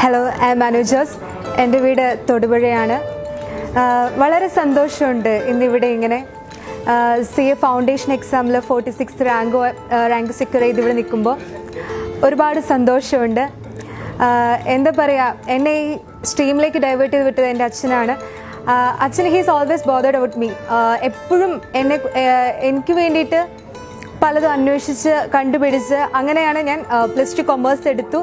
Hello, I M അനുജോസ്. എൻ്റെ വീട് തൊടുപുഴയാണ്. വളരെ സന്തോഷമുണ്ട് ഇന്നിവിടെ ഇങ്ങനെ CA ഫൗണ്ടേഷൻ എക്സാമിൽ 46 റാങ്ക് സെക്യൂർ ചെയ്ത് ഇവിടെ നിൽക്കുമ്പോൾ ഒരുപാട് സന്തോഷമുണ്ട്. എന്താ പറയുക, എന്നെ ഈ സ്ട്രീമിലേക്ക് ഡൈവേർട്ട് ചെയ്ത് വിട്ടത് എൻ്റെ അച്ഛനാണ്. അച്ഛൻ he's always bothered about me. എപ്പോഴും എനിക്ക് വേണ്ടിയിട്ട് പലതും അന്വേഷിച്ച് കണ്ടുപിടിച്ച് അങ്ങനെയാണ് ഞാൻ +2 കൊമേഴ്സ് എടുത്തു.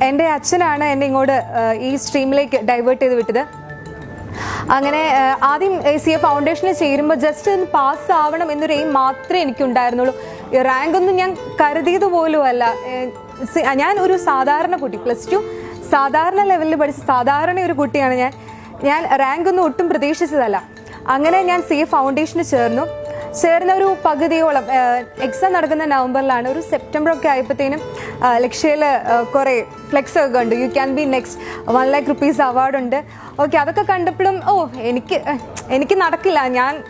എൻ്റെ അച്ഛനാണ് എന്നെ ഇങ്ങോട്ട് ഈ സ്ട്രീമിലേക്ക് ഡൈവേർട്ട് ചെയ്ത് വിട്ടത്. അങ്ങനെ ആദ്യം CA ഫൗണ്ടേഷനിൽ ചേരുമ്പോൾ ജസ്റ്റ് ഒന്ന് പാസ് ആവണം എന്നൊരു എയിം മാത്രമേ എനിക്കുണ്ടായിരുന്നുള്ളൂ. റാങ്കൊന്നും ഞാൻ കരുതിയത് പോലും അല്ല. ഞാൻ ഒരു സാധാരണ കുട്ടി, +2 സാധാരണ ലെവലിൽ പഠിച്ച സാധാരണ ഒരു കുട്ടിയാണ് ഞാൻ റാങ്കൊന്നും ഒട്ടും പ്രതീക്ഷിച്ചതല്ല. അങ്ങനെ ഞാൻ CA ഫൗണ്ടേഷനിൽ ചേർന്ന ഒരു പകുതിയോളം എക്സാം നടക്കുന്ന നവംബറിലാണ്. ഒരു സെപ്റ്റംബർ ഒക്കെ ആയപ്പോഴത്തേനും ലക്ഷ്യയിൽ കുറേ ഫ്ലെക്സ് ഒക്കെ കണ്ടു. You can be next, 1 lakh rupees അവാർഡുണ്ട്. ഓക്കെ, അതൊക്കെ കണ്ടപ്പോഴും എനിക്ക് നടക്കില്ല,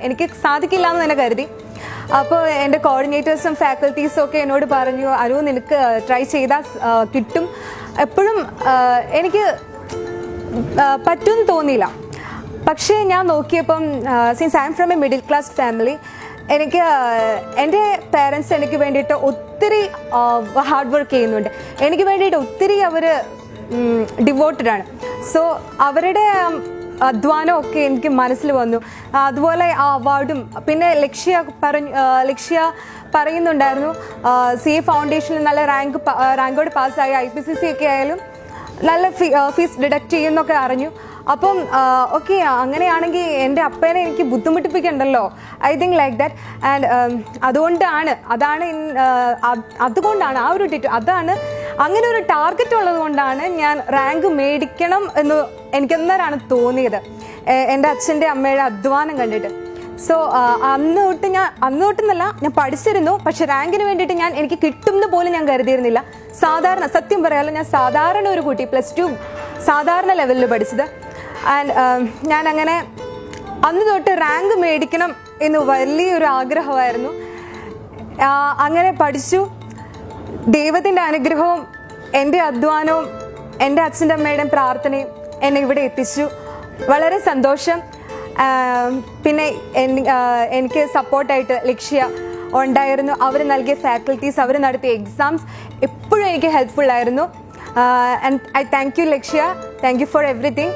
എനിക്ക് സാധിക്കില്ല എന്ന് തന്നെ കരുതി. അപ്പോൾ എൻ്റെ കോർഡിനേറ്റേഴ്സും ഫാക്കൽറ്റീസും ഒക്കെ എന്നോട് പറഞ്ഞു, അനു നിനക്ക് ട്രൈ ചെയ്താൽ കിട്ടും. എപ്പോഴും എനിക്ക് പറ്റുമെന്ന് തോന്നിയില്ല. പക്ഷേ ഞാൻ നോക്കിയപ്പം since I am from A middle class family, എൻ്റെ പേരൻസ് എനിക്ക് വേണ്ടിയിട്ട് ഒത്തിരി ഹാർഡ് വർക്ക് ചെയ്യുന്നുണ്ട്. എനിക്ക് വേണ്ടിയിട്ട് ഒത്തിരി അവർ ഡിവോട്ടഡ് ആണ്. സോ അവരുടെ അധ്വാനമൊക്കെ എനിക്ക് മനസ്സിൽ വന്നു. അതുപോലെ ആ അവാർഡും പിന്നെ ലക്ഷ്യ പറയുന്നുണ്ടായിരുന്നു, CA ഫൗണ്ടേഷനിൽ നല്ല റാങ്കോട് പാസ്സായി, IPCC ഒക്കെ ആയാലും നല്ല ഫീസ് ഡിഡക്റ്റ് ചെയ്യുന്നൊക്കെ അറിഞ്ഞു. അപ്പം ഓക്കെ, അങ്ങനെയാണെങ്കിൽ എൻ്റെ അപ്പേനെ എനിക്ക് ബുദ്ധിമുട്ടിപ്പിക്കണ്ടല്ലോ, I think like that. And അതുകൊണ്ടാണ് അങ്ങനെ ഒരു ടാർഗറ്റ് ഉള്ളത് കൊണ്ടാണ് ഞാൻ റാങ്ക് മേടിക്കണം എന്ന് എനിക്കെന്നേരാണ് തോന്നിയത്, എൻ്റെ അച്ഛൻ്റെ അമ്മയുടെ അധ്വാനം കണ്ടിട്ട്. സോ അന്ന് തൊട്ടെന്നല്ല, ഞാൻ പഠിച്ചിരുന്നു. പക്ഷെ റാങ്കിന് വേണ്ടിയിട്ട് എനിക്ക് കിട്ടുമെന്ന് പോലും ഞാൻ കരുതിയിരുന്നില്ല. സത്യം പറയാമല്ലോ, ഞാൻ സാധാരണ ഒരു കുട്ടി, +2 സാധാരണ ലെവലിൽ പഠിച്ചത്. ആൻഡ് ഞാൻ അങ്ങനെ അന്ന് തൊട്ട് റാങ്ക് മേടിക്കണം എന്ന് വലിയൊരു ആഗ്രഹമായിരുന്നു. അങ്ങനെ പഠിച്ചു. ദൈവത്തിൻ്റെ അനുഗ്രഹവും എൻ്റെ അധ്വാനവും എൻ്റെ അച്ഛൻ്റെ അമ്മയുടെയും പ്രാർത്ഥനയും എന്നെ ഇവിടെ എത്തിച്ചു. വളരെ സന്തോഷം. പിന്നെ എനിക്ക് സപ്പോർട്ടായിട്ട് ലക്ഷ്യ ഉണ്ടായിരുന്നു. അവർ നൽകിയ ഫാക്കൽറ്റീസ്, അവർ നടത്തിയ എക്സാംസ് എപ്പോഴും എനിക്ക് ഹെൽപ്ഫുൾ ആയിരുന്നു. And I thank you Lakshya, thank you for everything.